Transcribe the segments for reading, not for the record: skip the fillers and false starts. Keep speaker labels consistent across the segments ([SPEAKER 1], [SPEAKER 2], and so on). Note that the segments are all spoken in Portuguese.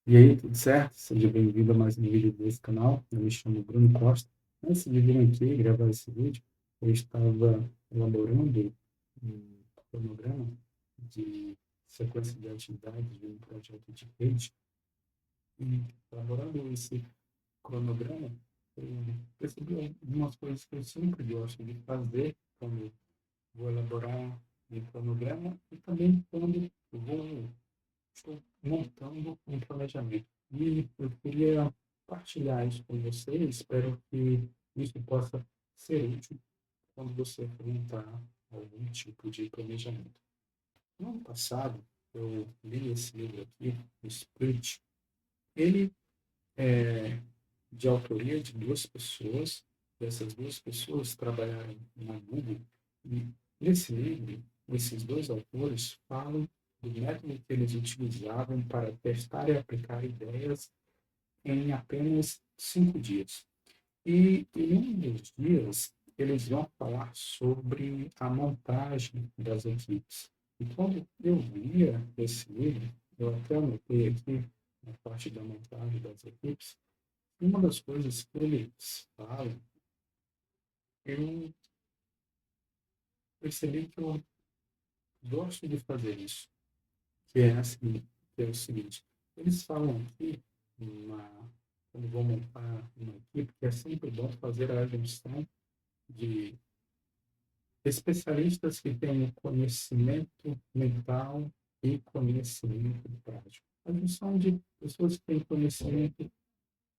[SPEAKER 1] E aí, tudo certo? Seja bem-vindo a mais um vídeo desse canal. Eu me chamo Bruno Costa. Antes de vir aqui gravar esse vídeo, eu estava elaborando um cronograma de sequência de atividades de um projeto de rede. E elaborando esse cronograma, eu percebi algumas coisas que eu sempre gosto de fazer quando vou elaborar um cronograma e também quando vou estou montando um planejamento. E eu queria partilhar isso com você. Espero que isso possa ser útil quando você for montar algum tipo de planejamento. No ano passado, eu li esse livro aqui, o Split. Ele é de autoria de duas pessoas. Essas duas pessoas trabalharam na Google. E nesse livro, esses dois autores falam do método que eles utilizavam para testar e aplicar ideias em apenas 5 dias. E em um dos dias, eles vão falar sobre a montagem das equipes. E quando eu lia esse livro, eu até anotei aqui, na parte da montagem das equipes, uma das coisas que eles falam, eu percebi que eu gosto de fazer isso, que é, assim, que é o seguinte, eles falam aqui, quando vão montar uma equipe, que é sempre bom fazer a junção de especialistas que têm conhecimento mental e conhecimento prático. A junção de pessoas que têm conhecimento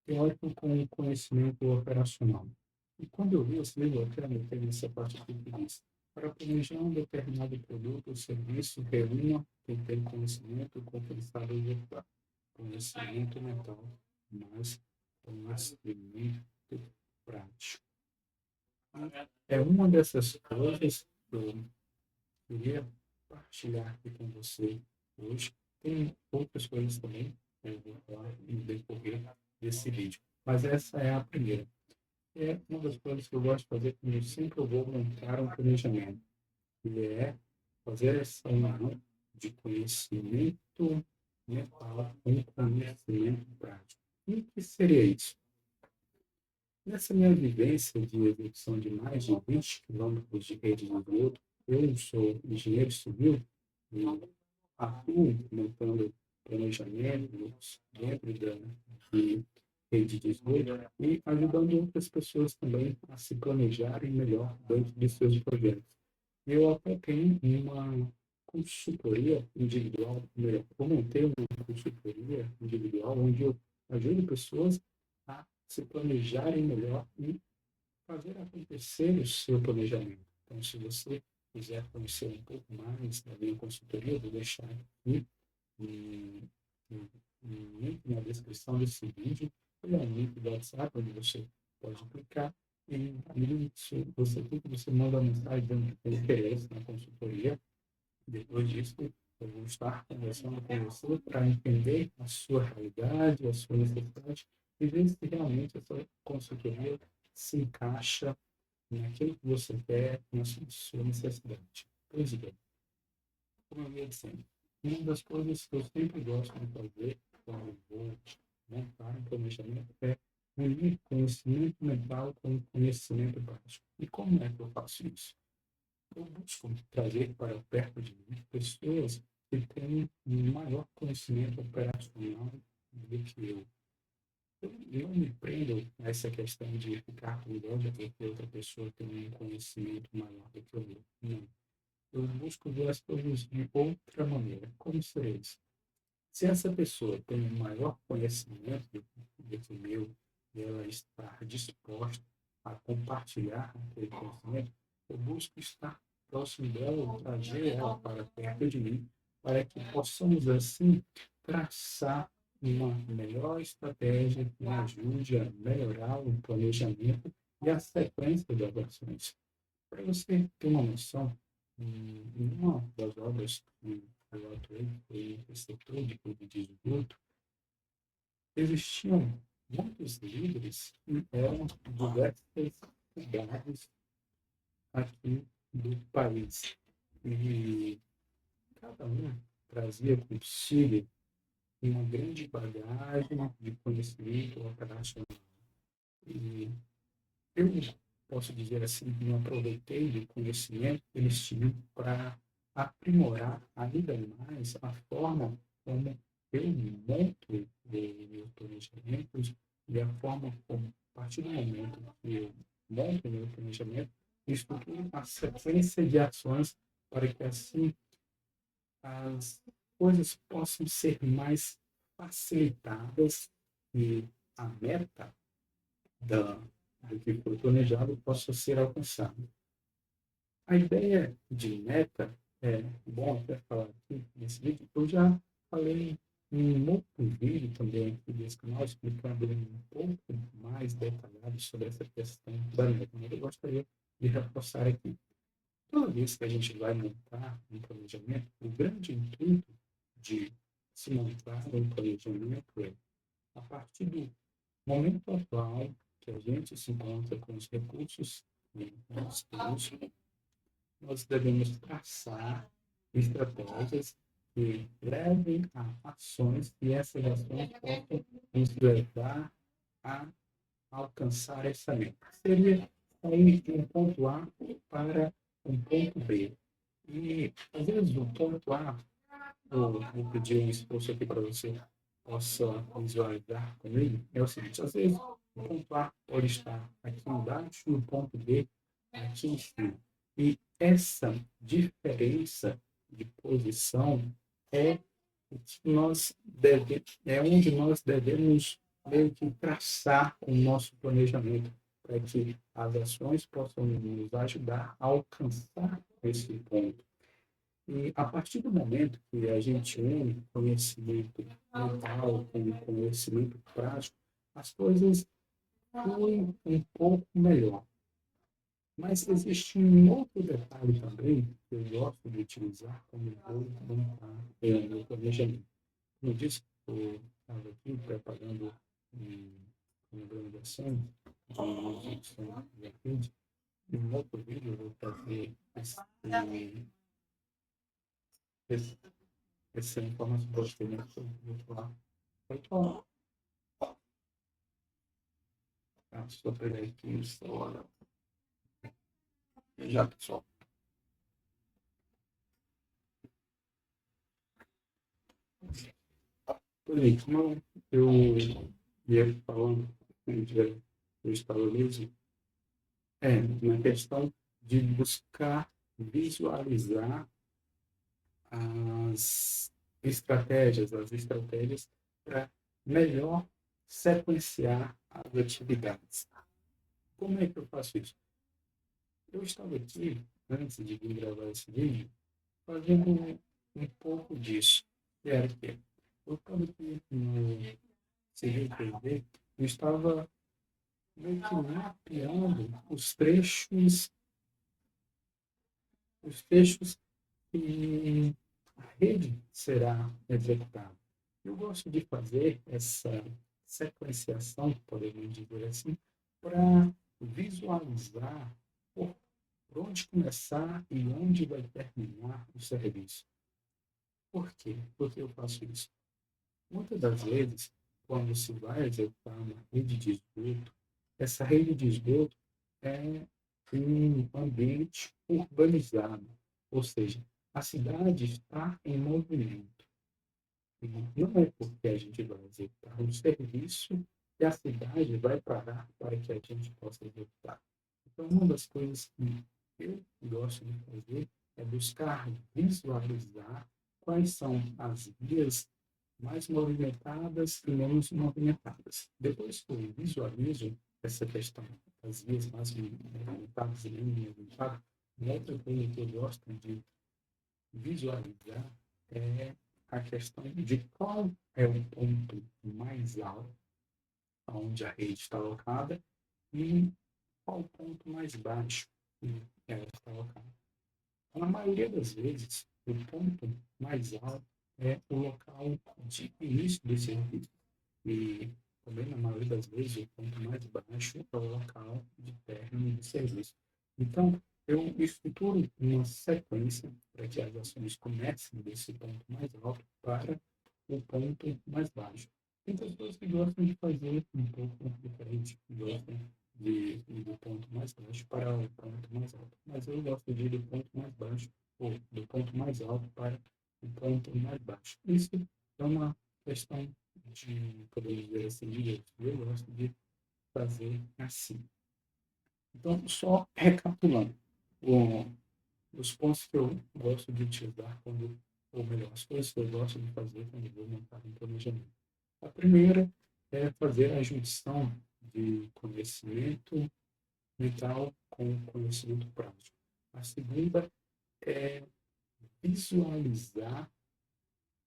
[SPEAKER 1] teórico com conhecimento operacional. E quando eu vi esse livro, eu até anotei nessa parte aqui que diz: para planejar um determinado produto ou serviço, reúna quem tem conhecimento com quem sabe executar. Conhecimento mental, mas conhecimento prático. É uma dessas coisas que eu queria partilhar aqui com você hoje. Tem outras coisas também que eu vou falar no decorrer desse vídeo, mas essa é a primeira. É uma das coisas que eu gosto de fazer quando sempre eu vou montar um planejamento. E é fazer essa união de conhecimento mental com conhecimento prático. E o que seria isso? Nessa minha vivência de execução de mais de 20 quilômetros de rede de esgoto, eu sou engenheiro civil e atuo montando planejamentos dentro de rede de esgoto e ajudando outras pessoas também a se planejarem melhor dentro de seus projetos. Eu até tenho uma consultoria individual, melhor, eu montei uma consultoria individual onde eu ajudo pessoas a se planejarem melhor e fazer acontecer o seu planejamento. Então, se você quiser conhecer um pouco mais da minha consultoria, eu vou deixar aqui um, um, um link na descrição desse vídeo. Ele é um link do WhatsApp, onde você pode clicar e ali você clica, você manda uma mensagem dando que tem interesse na consultoria. Depois disso, eu vou estar conversando com você para entender a sua realidade, a sua necessidade e ver se realmente essa consultoria se encaixa naquilo que você quer, na sua necessidade. Pois bem, como eu ia dizendo, uma das coisas que eu sempre gosto de fazer quando vou montar um planejamento é unir conhecimento mental com conhecimento prático. E como é que eu faço isso? Eu busco trazer para perto de mim pessoas que têm um maior conhecimento operacional do que eu. Eu não me prendo a essa questão de ficar com inveja porque outra pessoa tem um conhecimento maior do que o meu. Não. Eu busco ver as coisas de outra maneira. Como seria isso? Se essa pessoa tem um maior conhecimento do que o meu e ela está disposta a compartilhar aquele conhecimento, eu busco estar próximo dela, trazer ela para perto de mim, para que possamos, assim, traçar uma melhor estratégia que me ajude a melhorar o planejamento e a sequência das ações. Para você ter uma noção, em uma das obras que eu atuei, foi o setor de clube de esgoto, existiam muitos líderes que eram de diversas cidades aqui do país. E cada um trazia consigo uma grande bagagem de conhecimento operacional. E eu posso dizer assim, que não aproveitei do conhecimento que eles tinham para aprimorar ainda mais a forma como eu monto meus planejamentos e a forma como, a partir do momento que eu monto meu planejamento, estruturo a sequência de ações para que assim as coisas possam ser mais facilitadas e a meta da, do que foi planejado possa ser alcançado. A ideia de meta é bom até falar aqui nesse vídeo. Eu já falei em um outro vídeo também aqui desse canal, explicando um pouco mais detalhado sobre essa questão da meta. Mas eu gostaria de reforçar aqui. Toda vez que a gente vai montar um planejamento, o grande intuito de se montar um planejamento é, a partir do momento atual que a gente se encontra com os recursos que nós temos, nós devemos traçar estratégias que levem a ações e essas ações possam nos levar a alcançar essa meta. Seria sair de um ponto A para um ponto B. E, às vezes, o ponto A, eu vou pedir um esforço aqui para você possa visualizar comigo, é o seguinte, às vezes, o ponto A pode estar aqui embaixo e o ponto B aqui em cima. E essa diferença de posição é o que é onde nós devemos meio que traçar o nosso planejamento para que as ações possam nos ajudar a alcançar esse ponto. E a partir do momento que a gente une conhecimento mental com conhecimento prático, as coisas fluem um pouco melhor. Mas existe um outro detalhe também que eu gosto de utilizar quando vou montar o meu planejamento. Como eu disse, eu estava aqui preparando uma gravação de uma execução de rede. E no outro vídeo eu vou fazer essa informação para você, né? Eu vou falar. Pode falar. Tá, só pegar aqui o celular. Já, pessoal. Por aí, como eu ia falando, eu estava mesmo, na questão de buscar visualizar as estratégias para melhor sequenciar as atividades. Como é que eu faço isso? Eu estava aqui, antes de vir gravar esse vídeo, fazendo um pouco disso. Que era o quê? Eu estava aqui no Civil 3D, eu estava meio que mapeando os trechos que a rede será executada. Eu gosto de fazer essa sequenciação, podemos dizer assim, para visualizar por onde começar e onde vai terminar o serviço. Por quê? Porque eu faço isso? Muitas das vezes, quando se vai executar uma rede de esgoto, essa rede de esgoto é um ambiente urbanizado, ou seja, a cidade está em movimento. E não é porque a gente vai executar um serviço que a cidade vai parar para que a gente possa executar. Então, uma das coisas que eu gosto de fazer é buscar visualizar quais são as vias mais movimentadas e menos movimentadas. Depois que eu visualizo essa questão das vias mais movimentadas e menos movimentadas, uma outra coisa que eu gosto de visualizar é a questão de qual é o ponto mais alto onde a rede está alocada e qual o ponto mais baixo que ela está alocada. Na maioria das vezes, o ponto mais alto é o local de início do serviço. E também, na maioria das vezes, o ponto mais baixo é o local de término do serviço. Então, eu estruturo uma sequência para que as ações comecem desse ponto mais alto para o ponto mais baixo. Tem pessoas que gostam de fazer um pouco diferente, gostam de ir do ponto mais baixo para o ponto mais alto. Mas eu gosto de ir do ponto mais baixo, ou do ponto mais alto para o ponto mais baixo. Isso é uma questão de, podemos dizer assim, de eu gosto de fazer assim. Então, só recapitulando, os pontos que eu gosto de utilizar quando, ou melhor, as coisas que eu gosto de fazer quando vou montar um planejamento. A primeira é fazer a junção de conhecimento mental com conhecimento prático. A segunda é visualizar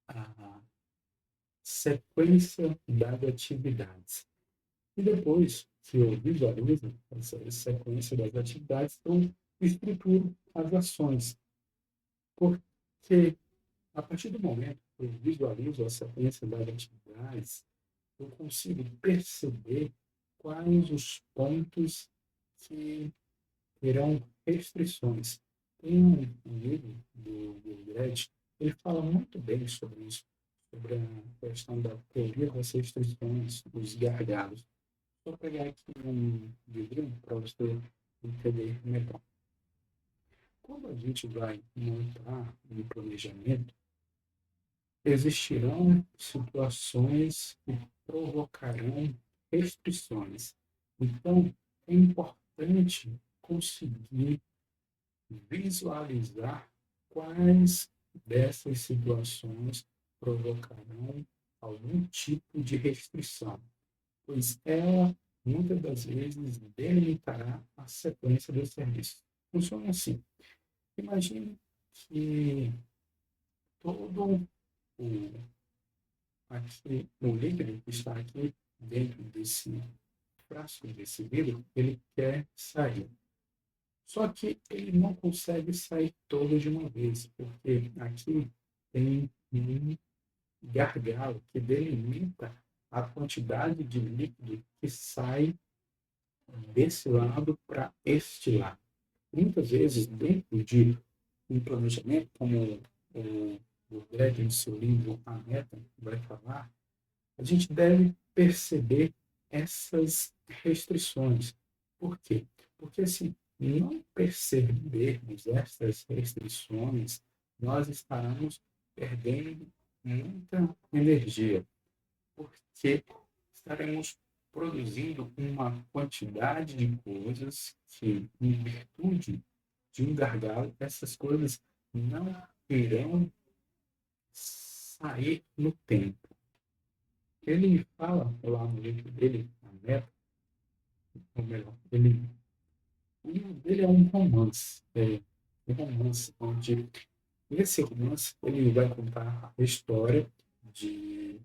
[SPEAKER 1] a sequência das atividades. E depois que eu visualizo essa sequência das atividades, eu estruturo as ações. Porque a partir do momento que eu visualizo a sequência das atividades, eu consigo perceber quais os pontos que terão restrições. Tem um livro do Gretchen, ele fala muito bem sobre isso, sobre a questão da teoria das restrições, dos gargalos. Vou pegar aqui um livrinho para você entender melhor. Quando a gente vai montar um planejamento, existirão situações que provocarão restrições. Então, é importante conseguir visualizar quais dessas situações provocarão algum tipo de restrição, pois ela, muitas das vezes, delimitará a sequência do serviço. Funciona assim. Imagine que todo o, aqui, o líquido que está aqui dentro desse frasco, desse vidro, ele quer sair. Só que ele não consegue sair todo de uma vez, porque aqui tem um gargalo que delimita a quantidade de líquido que sai desse lado para este lado. Muitas vezes, dentro de um planejamento, como o Greg, no seu livro A Meta, vai falar, a gente deve perceber essas restrições. Por quê? Porque se não percebermos essas restrições, nós estaremos perdendo muita energia, porque estaremos produzindo uma quantidade de coisas que, em virtude de um gargalo, essas coisas não irão sair no tempo. Ele fala lá no livro dele, a meta, ou melhor, o livro dele é um romance onde nesse romance ele vai contar a história de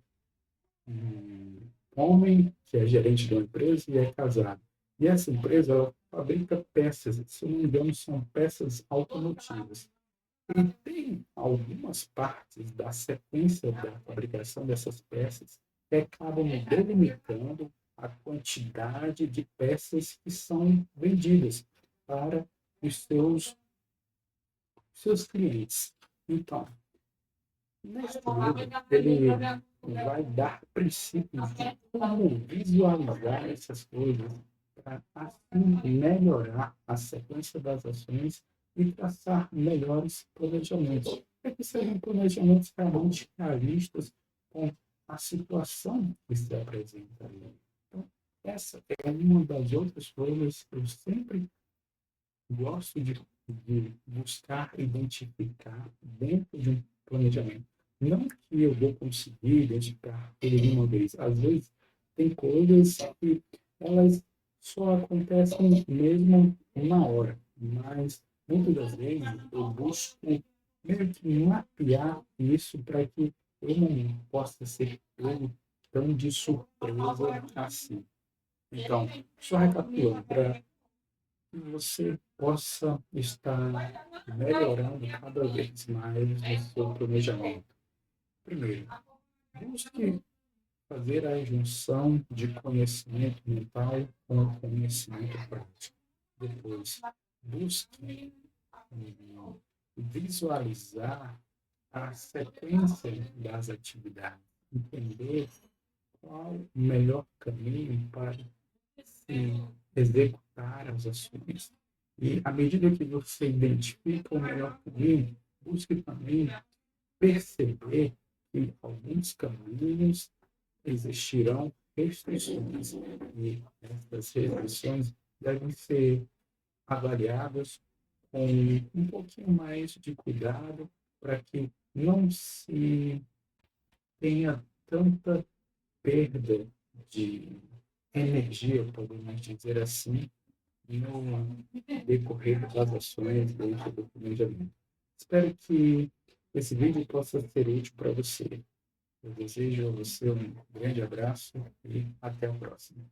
[SPEAKER 1] um homem que é gerente de uma empresa e é casado. E essa empresa ela fabrica peças, se eu não me engano, são peças automotivas. E tem algumas partes da sequência da fabricação dessas peças que acabam delimitando a quantidade de peças que são vendidas para os seus clientes. Então, neste livro, ele vai dar princípios de como visualizar essas coisas para assim melhorar a sequência das ações e traçar melhores planejamentos. É que sejam planejamentos realmente realistas com a situação que se apresenta ali. Então, essa é uma das outras coisas que eu sempre gosto de buscar identificar dentro de um planejamento. Não que eu vou conseguir identificar tudo de uma vez. Às vezes, tem coisas que elas só acontecem mesmo na hora, mas muitas das vezes eu busco meio que mapear isso para que eu não possa ser pego tão de surpresa assim. Então, só recapitulando, para que você possa estar melhorando cada vez mais no seu planejamento. Primeiro, busque fazer a junção de conhecimento mental com conhecimento prático. Depois, busque visualizar a sequência das atividades, entender qual o melhor caminho para se executar as ações. E à medida que você identifica o melhor caminho, busque também perceber que alguns caminhos existirão restrições e essas restrições devem ser avaliadas com um pouquinho mais de cuidado para que não se tenha tanta perda de energia, podemos dizer assim, no decorrer das ações dentro do planejamento. Espero que esse vídeo possa ser útil para você. Eu desejo a você um grande abraço e até a próxima.